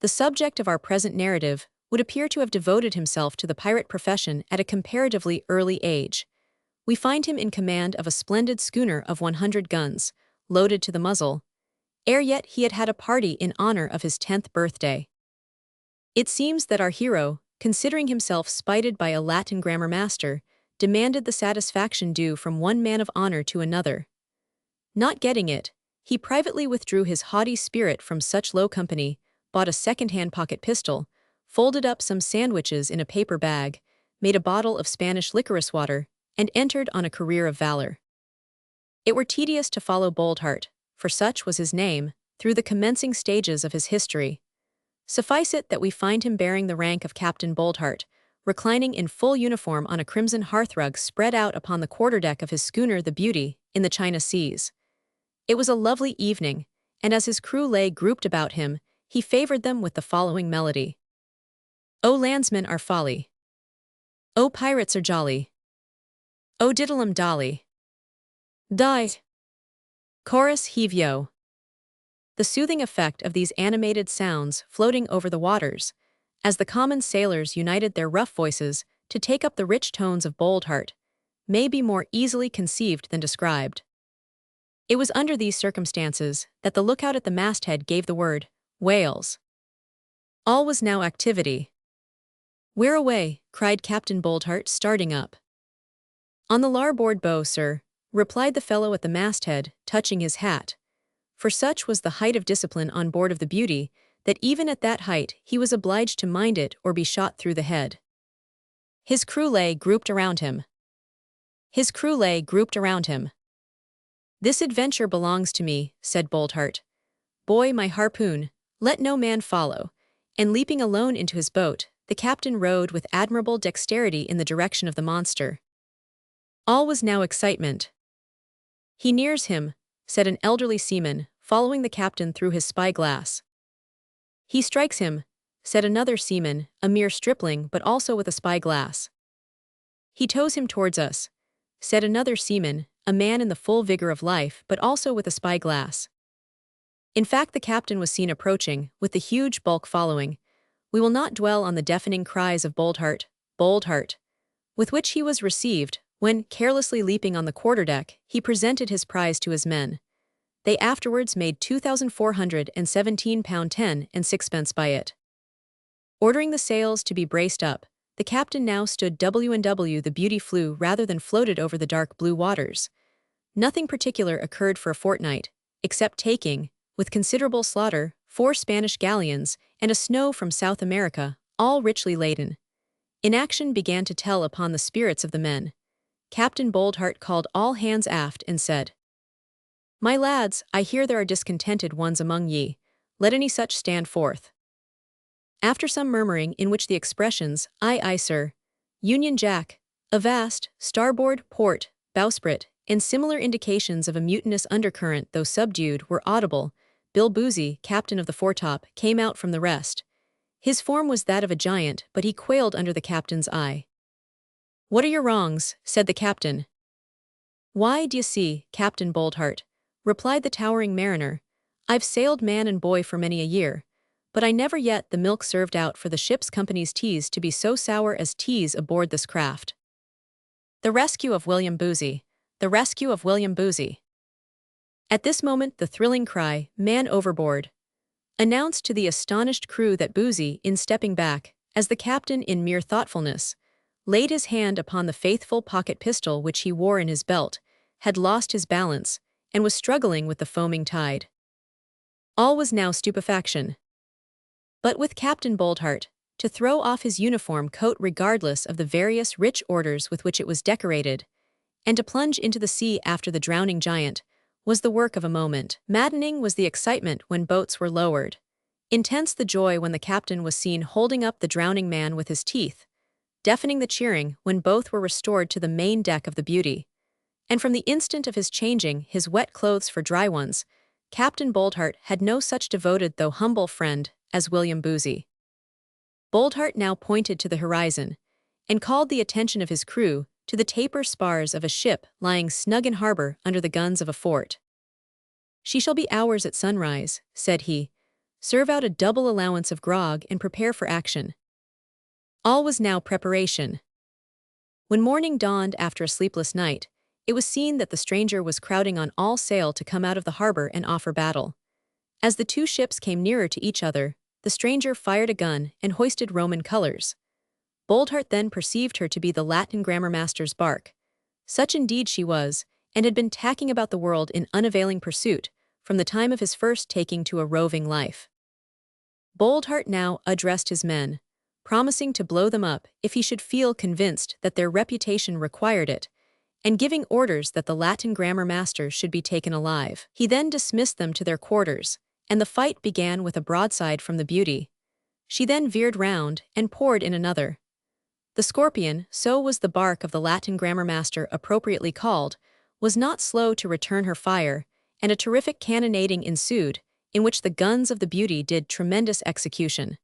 the subject of our present narrative would appear to have devoted himself to the pirate profession at a comparatively early age. We find him in command of a splendid schooner of 100 guns, loaded to the muzzle. Ere yet he had had a party in honor of his 10th birthday. It seems that our hero, considering himself spited by a Latin grammar master, demanded the satisfaction due from one man of honor to another. Not getting it, he privately withdrew his haughty spirit from such low company, bought a second-hand pocket pistol, folded up some sandwiches in a paper bag, made a bottle of Spanish licorice water, and entered on a career of valor. It were tedious to follow Boldheart, for such was his name, through the commencing stages of his history. Suffice it that we find him bearing the rank of Captain Boldheart, reclining in full uniform on a crimson hearthrug spread out upon the quarterdeck of his schooner the Beauty, in the China Seas. It was a lovely evening, and as his crew lay grouped about him, he favored them with the following melody. O landsmen are folly. O pirates are jolly. O diddlem dolly. Die. Chorus heave yo. The soothing effect of these animated sounds floating over the waters, as the common sailors united their rough voices to take up the rich tones of Boldheart, may be more easily conceived than described. It was under these circumstances that the lookout at the masthead gave the word, "Whales." All was now activity. "Where away?" cried Captain Boldheart, starting up. "On the larboard bow, sir," replied the fellow at the masthead, touching his hat. For such was the height of discipline on board of the Beauty, that even at that height he was obliged to mind it or be shot through the head. His crew lay grouped around him. "This adventure belongs to me," said Boldheart. "Boy my harpoon, let no man follow," and leaping alone into his boat, the captain rowed with admirable dexterity in the direction of the monster. All was now excitement. "He nears him," said an elderly seaman, following the captain through his spyglass. "He strikes him," said another seaman, a mere stripling but also with a spyglass. "He tows him towards us," said another seaman, a man in the full vigor of life but also with a spyglass. In fact, the captain was seen approaching, with the huge bulk following. We will not dwell on the deafening cries of Boldheart, Boldheart, with which he was received, when, carelessly leaping on the quarterdeck, he presented his prize to his men. They afterwards made £2,417 10 and sixpence by it. Ordering the sails to be braced up, the captain now stood W&W. The Beauty flew rather than floated over the dark blue waters. Nothing particular occurred for a fortnight, except taking, with considerable slaughter, 4 Spanish galleons, and a snow from South America, all richly laden. Inaction began to tell upon the spirits of the men. Captain Boldheart called all hands aft and said, "My lads, I hear there are discontented ones among ye. Let any such stand forth." After some murmuring in which the expressions, "Aye, aye, sir," "Union Jack," "Avast," "Starboard," "Port," "Bowsprit," and similar indications of a mutinous undercurrent though subdued were audible, Bill Boozy, captain of the foretop, came out from the rest. His form was that of a giant, but he quailed under the captain's eye. "What are your wrongs?" said the captain. "Why, d'ye see, Captain Boldheart," replied the towering mariner, "I've sailed man and boy for many a year, but I never yet the milk served out for the ship's company's teas to be so sour as teas aboard this craft." The rescue of William Boozy. The rescue of William Boozy. At this moment the thrilling cry, "Man overboard," announced to the astonished crew that Boozy, in stepping back, as the captain in mere thoughtfulness, laid his hand upon the faithful pocket pistol which he wore in his belt, had lost his balance, and was struggling with the foaming tide. All was now stupefaction. But with Captain Boldheart, to throw off his uniform coat regardless of the various rich orders with which it was decorated, and to plunge into the sea after the drowning giant, was the work of a moment. Maddening was the excitement when boats were lowered. Intense the joy when the captain was seen holding up the drowning man with his teeth. Deafening the cheering when both were restored to the main deck of the Beauty. And from the instant of his changing his wet clothes for dry ones, Captain Boldheart had no such devoted though humble friend as William Boozy. Boldheart now pointed to the horizon, and called the attention of his crew to the taper spars of a ship lying snug in harbor under the guns of a fort. "She shall be ours at sunrise," said he. serve out a double allowance of grog and prepare for action. All was now preparation. When morning dawned after a sleepless night, it was seen that the stranger was crowding on all sail to come out of the harbor and offer battle. As the two ships came nearer to each other, the stranger fired a gun and hoisted Roman colors. Boldheart then perceived her to be the Latin grammar master's bark. Such indeed she was, and had been tacking about the world in unavailing pursuit, from the time of his first taking to a roving life. Boldheart now addressed his men, promising to blow them up if he should feel convinced that their reputation required it, and giving orders that the Latin grammar master should be taken alive. He then dismissed them to their quarters, and the fight began with a broadside from the Beauty. She then veered round and poured in another. The Scorpion, so was the bark of the Latin grammar master appropriately called, was not slow to return her fire, and a terrific cannonading ensued, in which the guns of the Beauty did tremendous execution.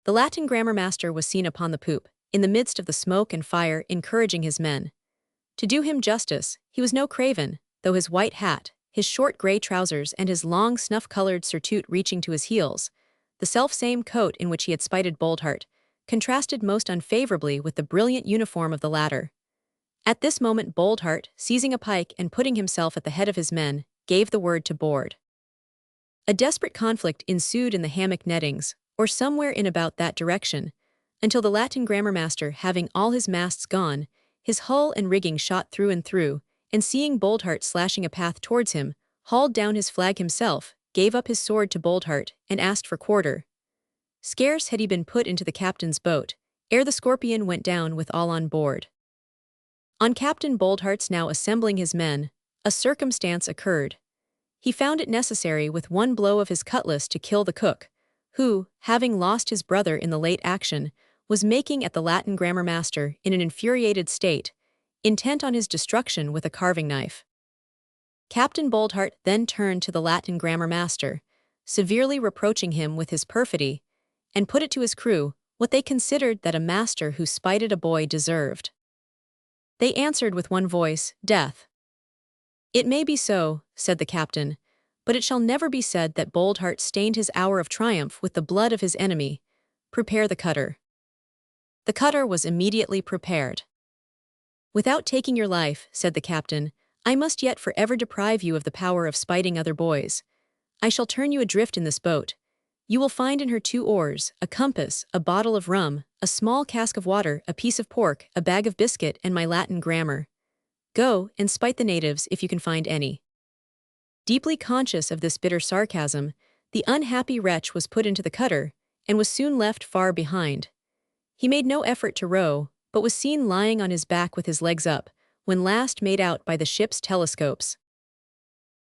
The Latin grammar master was seen upon the poop, in the midst of the smoke and fire, encouraging his men. To do him justice, he was no craven, though his white hat, his short grey trousers and his long snuff-coloured surtout reaching to his heels, the self-same coat in which he had spited Boldheart, contrasted most unfavourably with the brilliant uniform of the latter. At this moment Boldheart, seizing a pike and putting himself at the head of his men, gave the word to board. A desperate conflict ensued in the hammock nettings, or somewhere in about that direction, until the Latin grammar master, having all his masts gone, his hull and rigging shot through and through, and seeing Boldheart slashing a path towards him, hauled down his flag himself, gave up his sword to Boldheart, and asked for quarter. Scarce had he been put into the captain's boat, ere the Scorpion went down with all on board. On Captain Boldheart's now assembling his men, a circumstance occurred. He found it necessary with one blow of his cutlass to kill the cook, who, having lost his brother in the late action, was making at the Latin grammar master in an infuriated state, intent on his destruction with a carving knife. Captain Boldheart then turned to the Latin grammar master, severely reproaching him with his perfidy, and put it to his crew what they considered that a master who spited a boy deserved. They answered with one voice, "Death." "It may be so," said the captain, "but it shall never be said that Boldheart stained his hour of triumph with the blood of his enemy. Prepare the cutter." The cutter was immediately prepared. "Without taking your life," said the captain, "I must yet forever deprive you of the power of spiting other boys. I shall turn you adrift in this boat. You will find in her 2 oars, a compass, a bottle of rum, a small cask of water, a piece of pork, a bag of biscuit, and my Latin grammar. Go, and spite the natives if you can find any." Deeply conscious of this bitter sarcasm, the unhappy wretch was put into the cutter, and was soon left far behind. He made no effort to row, but was seen lying on his back with his legs up, when last made out by the ship's telescopes.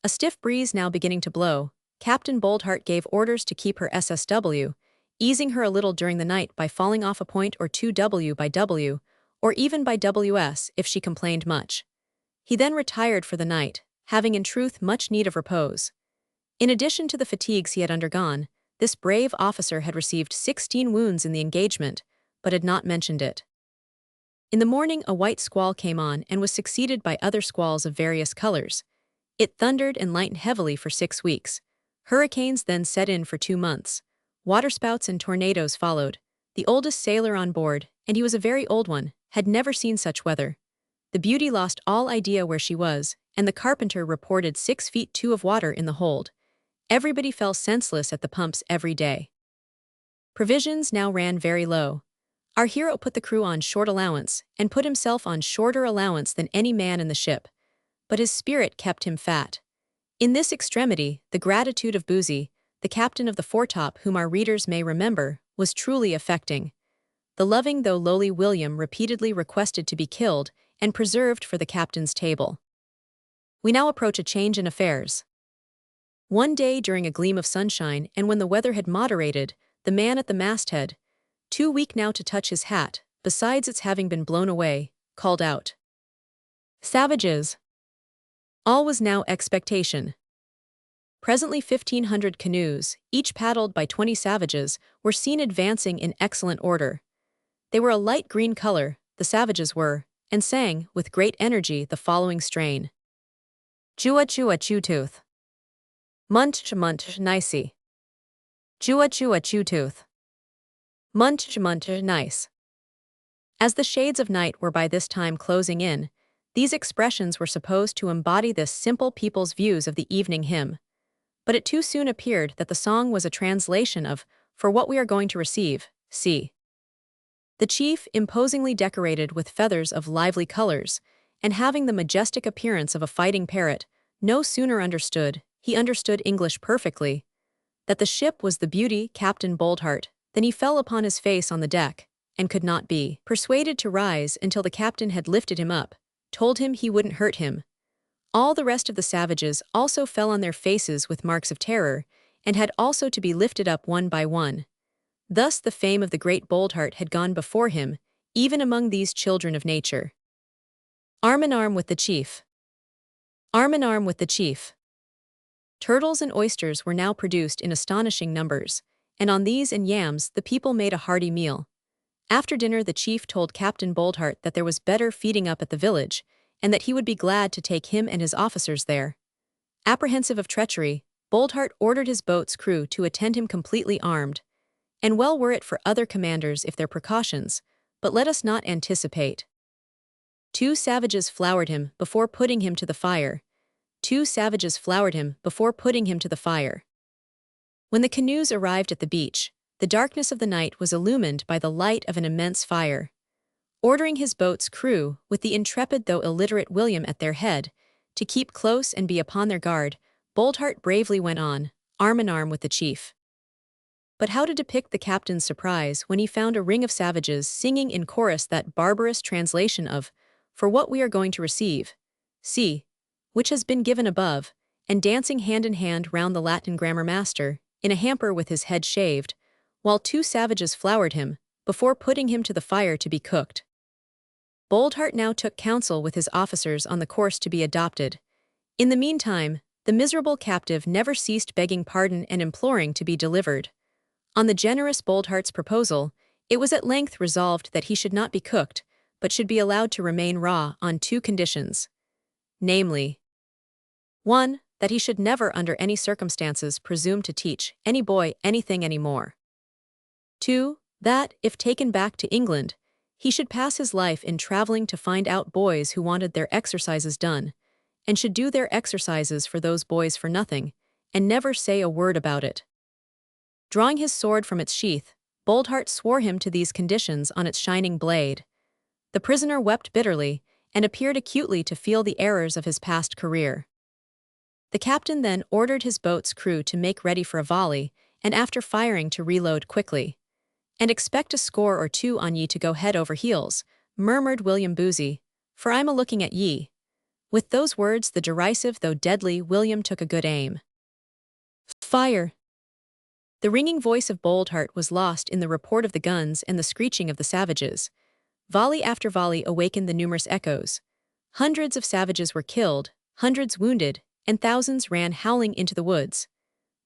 A stiff breeze now beginning to blow, Captain Boldheart gave orders to keep her SSW, easing her a little during the night by falling off a point or two W by W, or even by WS if she complained much. He then retired for the night, having in truth much need of repose. In addition to the fatigues he had undergone, this brave officer had received 16 wounds in the engagement, but had not mentioned it. In the morning a white squall came on and was succeeded by other squalls of various colors. It thundered and lightened heavily for 6 weeks. Hurricanes then set in for 2 months. Waterspouts and tornadoes followed. The oldest sailor on board, and he was a very old one, had never seen such weather. The Beauty lost all idea where she was, and the carpenter reported 6 feet 2 of water in the hold. Everybody fell senseless at the pumps every day. Provisions now ran very low. Our hero put the crew on short allowance, and put himself on shorter allowance than any man in the ship. But his spirit kept him fat. In this extremity, the gratitude of Boozy, the captain of the foretop whom our readers may remember, was truly affecting. The loving though lowly William repeatedly requested to be killed and preserved for the captain's table. We now approach a change in affairs. One day during a gleam of sunshine, and when the weather had moderated, the man at the masthead, too weak now to touch his hat, besides its having been blown away, called out, "Savages!" All was now expectation. Presently 1,500 canoes, each paddled by 20 savages, were seen advancing in excellent order. They were a light green color, the savages were, and sang, with great energy, the following strain. Chua chua chew tooth. Munch munch nicey. Chua chua chew tooth. Munch munch nice. As the shades of night were by this time closing in, these expressions were supposed to embody this simple people's views of the evening hymn. But it too soon appeared that the song was a translation of "For what we are going to receive, see." The chief, imposingly decorated with feathers of lively colors, and having the majestic appearance of a fighting parrot, no sooner understood, he understood English perfectly, that the ship was the beauty Captain Boldheart, than he fell upon his face on the deck, and could not be persuaded to rise until the captain had lifted him up, told him he wouldn't hurt him. All the rest of the savages also fell on their faces with marks of terror, and had also to be lifted up one by one. Thus the fame of the great Boldheart had gone before him, even among these children of nature. Arm in arm with the chief. Arm in arm with the chief. Turtles and oysters were now produced in astonishing numbers, and on these and yams the people made a hearty meal. After dinner the chief told Captain Boldheart that there was better feeding up at the village, and that he would be glad to take him and his officers there. Apprehensive of treachery, Boldheart ordered his boat's crew to attend him completely armed, and well were it for other commanders if their precautions, but let us not anticipate. 2 savages floured him before putting him to the fire. 2 savages floured him before putting him to the fire. When the canoes arrived at the beach, the darkness of the night was illumined by the light of an immense fire. Ordering his boat's crew, with the intrepid though illiterate William at their head, to keep close and be upon their guard, Boldheart bravely went on, arm in arm with the chief. But how to depict the captain's surprise when he found a ring of savages singing in chorus that barbarous translation of "For what we are going to receive, see," which has been given above, and dancing hand in hand round the Latin grammar master, in a hamper with his head shaved, while 2 savages floured him, before putting him to the fire to be cooked. Boldheart now took counsel with his officers on the course to be adopted. In the meantime, the miserable captive never ceased begging pardon and imploring to be delivered. On the generous Boldheart's proposal, it was at length resolved that he should not be cooked, but should be allowed to remain raw on 2 conditions. Namely, 1. That he should never under any circumstances presume to teach any boy anything any more. 2. That, if taken back to England, he should pass his life in traveling to find out boys who wanted their exercises done, and should do their exercises for those boys for nothing, and never say a word about it. Drawing his sword from its sheath, Boldheart swore him to these conditions on its shining blade. The prisoner wept bitterly, and appeared acutely to feel the errors of his past career. The captain then ordered his boat's crew to make ready for a volley, and after firing to reload quickly. "And expect a score or 2 on ye to go head over heels," murmured William Boozy, "for I'm a-looking at ye." With those words the derisive though deadly William took a good aim. Fire! The ringing voice of Boldheart was lost in the report of the guns and the screeching of the savages. Volley after volley awakened the numerous echoes. Hundreds of savages were killed, hundreds wounded, and thousands ran howling into the woods.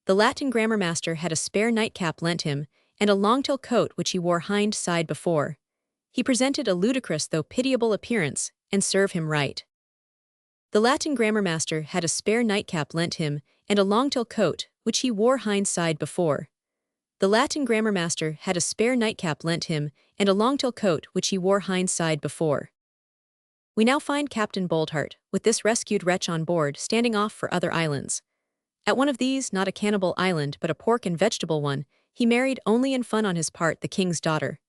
The Latin grammar master had a spare nightcap lent him, and a long-tail coat which he wore hind side before. He presented a ludicrous though pitiable appearance, and serve him right. The Latin grammar master had a spare nightcap lent him, and a long-tail coat which he wore hind side before. The Latin grammar master had a spare nightcap lent him, and a long-tail coat which he wore hind side before. We now find Captain Boldheart, with this rescued wretch on board, standing off for other islands. At one of these, not a cannibal island but a pork and vegetable one, he married only in fun on his part the king's daughter.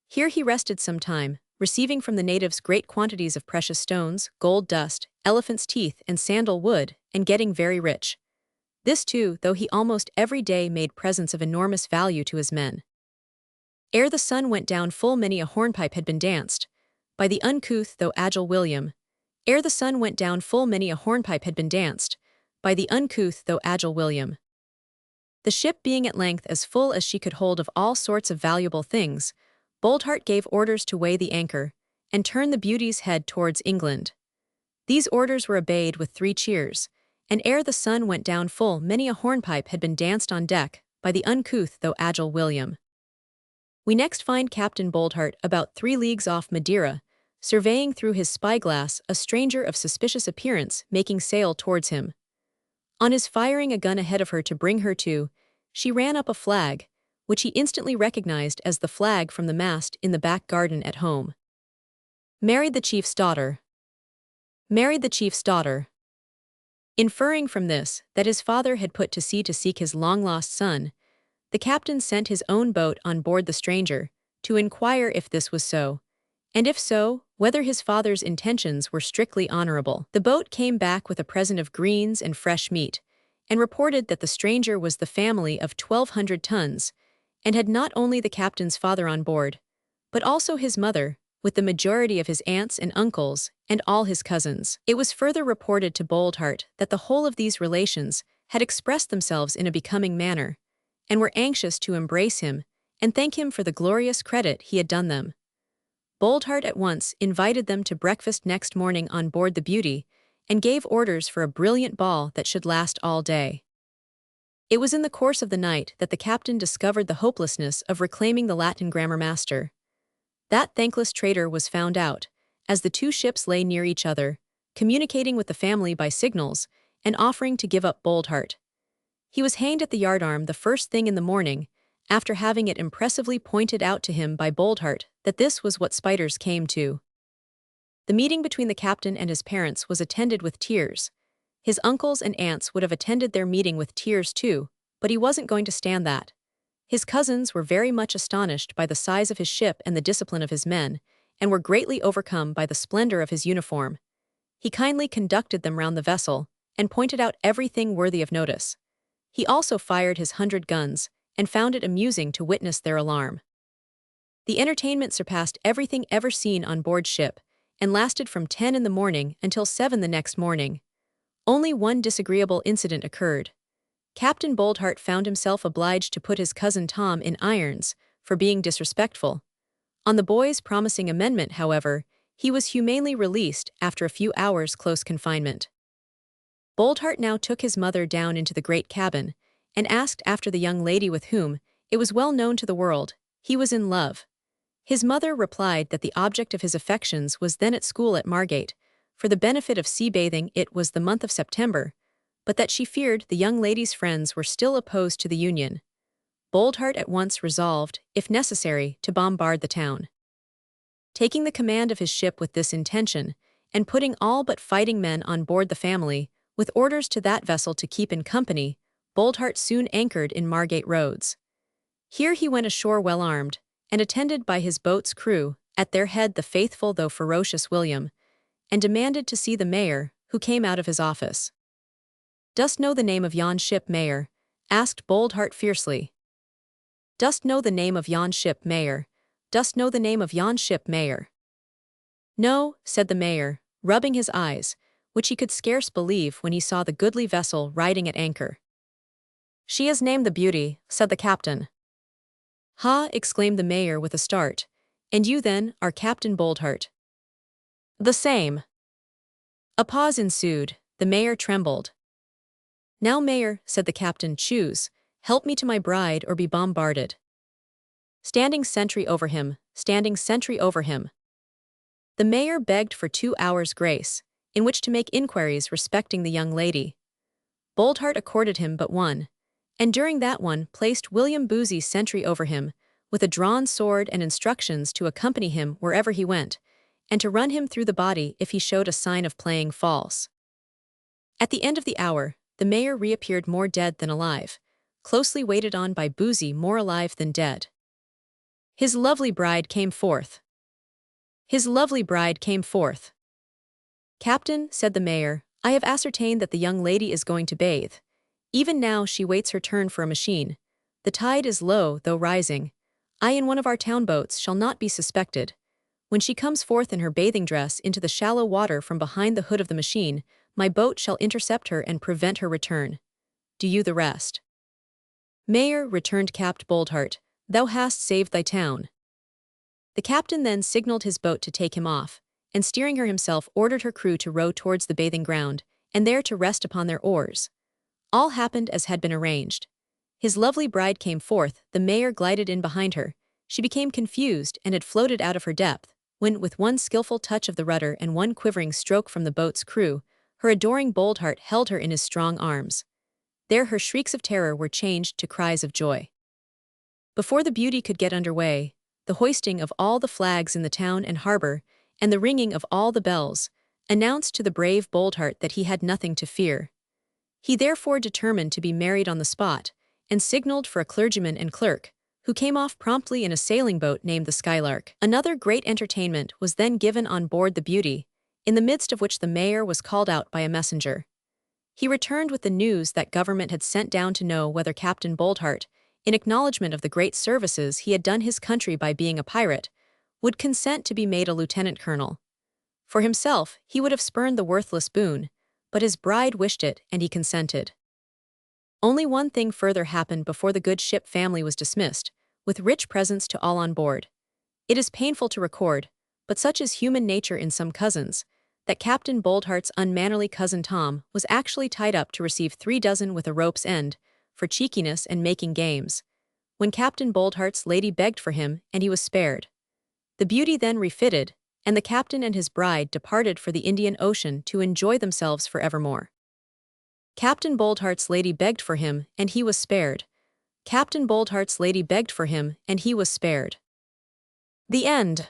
Here he rested some time, receiving from the natives great quantities of precious stones, gold dust, elephant's teeth, and sandal wood, and getting very rich. This too, though he almost every day made presents of enormous value to his men. Ere the sun went down full many a hornpipe had been danced, by the uncouth though agile William. Ere the sun went down full many a hornpipe had been danced, by the uncouth though agile William. The ship being at length as full as she could hold of all sorts of valuable things, Boldheart gave orders to weigh the anchor, and turn the Beauty's head towards England. These orders were obeyed with 3 cheers, and ere the sun went down full many a hornpipe had been danced on deck, by the uncouth though agile William. We next find Captain Boldheart about 3 leagues off Madeira, surveying through his spyglass a stranger of suspicious appearance making sail towards him. On his firing a gun ahead of her to bring her to, she ran up a flag, which he instantly recognized as the flag from the mast in the back garden at home. Married the chief's daughter. Married the chief's daughter. Inferring from this that his father had put to sea to seek his long-lost son, the captain sent his own boat on board the stranger to inquire if this was so, and if so, whether his father's intentions were strictly honorable. The boat came back with a present of greens and fresh meat, and reported that the stranger was the family of 1,200 tons, and had not only the captain's father on board, but also his mother, with the majority of his aunts and uncles, and all his cousins. It was further reported to Boldheart that the whole of these relations had expressed themselves in a becoming manner, and were anxious to embrace him and thank him for the glorious credit he had done them. Boldheart at once invited them to breakfast next morning on board the Beauty, and gave orders for a brilliant ball that should last all day. It was in the course of the night that the captain discovered the hopelessness of reclaiming the Latin grammar master. That thankless traitor was found out, as the two ships lay near each other, communicating with the family by signals, and offering to give up Boldheart. He was hanged at the yardarm the first thing in the morning, after having it impressively pointed out to him by Boldheart that this was what spiders came to. The meeting between the captain and his parents was attended with tears. His uncles and aunts would have attended their meeting with tears too, but he wasn't going to stand that. His cousins were very much astonished by the size of his ship and the discipline of his men, and were greatly overcome by the splendor of his uniform. He kindly conducted them round the vessel, and pointed out everything worthy of notice. He also fired his 100 guns, and found it amusing to witness their alarm. The entertainment surpassed everything ever seen on board ship, and lasted from 10 in the morning until 7 the next morning. Only one disagreeable incident occurred. Captain Boldheart found himself obliged to put his cousin Tom in irons for being disrespectful. On the boy's promising amendment, however, he was humanely released after a few hours' close confinement. Boldheart now took his mother down into the great cabin, and asked after the young lady with whom, it was well known to the world, he was in love. His mother replied that the object of his affections was then at school at Margate. For the benefit of sea-bathing it was the month of September, but that she feared the young lady's friends were still opposed to the union. Boldheart at once resolved, if necessary, to bombard the town. Taking the command of his ship with this intention, and putting all but fighting men on board the family, with orders to that vessel to keep in company, Boldheart soon anchored in Margate Roads. Here he went ashore well armed, and attended by his boat's crew, at their head the faithful though ferocious William, and demanded to see the mayor, who came out of his office. "Dost know the name of yon ship, mayor?" asked Boldheart fiercely. "Dost know the name of yon ship, mayor? Dost know the name of yon ship, mayor?" "No," said the mayor, rubbing his eyes, which he could scarce believe when he saw the goodly vessel riding at anchor. "She is named the Beauty," said the captain. "Ha!" exclaimed the mayor with a start. "And you, then, are Captain Boldheart?" "The same." A pause ensued. The mayor trembled. "Now, mayor," said the captain, "choose. Help me to my bride or be bombarded." Standing sentry over him, standing sentry over him. The mayor begged for 2 hours' grace, in which to make inquiries respecting the young lady. Boldheart accorded him but one, and during that one placed William Boozy sentry over him, with a drawn sword and instructions to accompany him wherever he went, and to run him through the body if he showed a sign of playing false. At the end of the hour, the mayor reappeared more dead than alive, closely waited on by Boozy more alive than dead. His lovely bride came forth. His lovely bride came forth. "Captain," said the mayor, "I have ascertained that the young lady is going to bathe. Even now she waits her turn for a machine. The tide is low, though rising. I in one of our town boats shall not be suspected. When she comes forth in her bathing dress into the shallow water from behind the hood of the machine, my boat shall intercept her and prevent her return. Do you the rest." "Mayor," returned Captain Boldheart, "thou hast saved thy town." The captain then signaled his boat to take him off, and steering her himself ordered her crew to row towards the bathing ground, and there to rest upon their oars. All happened as had been arranged. His lovely bride came forth, the mayor glided in behind her. She became confused and had floated out of her depth, when, with one skillful touch of the rudder and one quivering stroke from the boat's crew, her adoring Boldheart held her in his strong arms. There her shrieks of terror were changed to cries of joy. Before the beauty could get underway, the hoisting of all the flags in the town and harbor, and the ringing of all the bells, announced to the brave Boldheart that he had nothing to fear. He therefore determined to be married on the spot, and signaled for a clergyman and clerk, who came off promptly in a sailing boat named the Skylark. Another great entertainment was then given on board the Beauty, in the midst of which the mayor was called out by a messenger. He returned with the news that government had sent down to know whether Captain Boldheart, in acknowledgment of the great services he had done his country by being a pirate, would consent to be made a lieutenant colonel. For himself, he would have spurned the worthless boon, but his bride wished it, and he consented. Only one thing further happened before the good ship family was dismissed, with rich presents to all on board. It is painful to record, but such is human nature in some cousins, that Captain Boldheart's unmannerly cousin Tom was actually tied up to receive 3 dozen with a rope's end, for cheekiness and making games, when Captain Boldheart's lady begged for him, and he was spared. The Beauty then refitted, and the captain and his bride departed for the Indian Ocean to enjoy themselves forevermore. Captain Boldheart's lady begged for him, and he was spared. Captain Boldheart's lady begged for him, and he was spared. The end.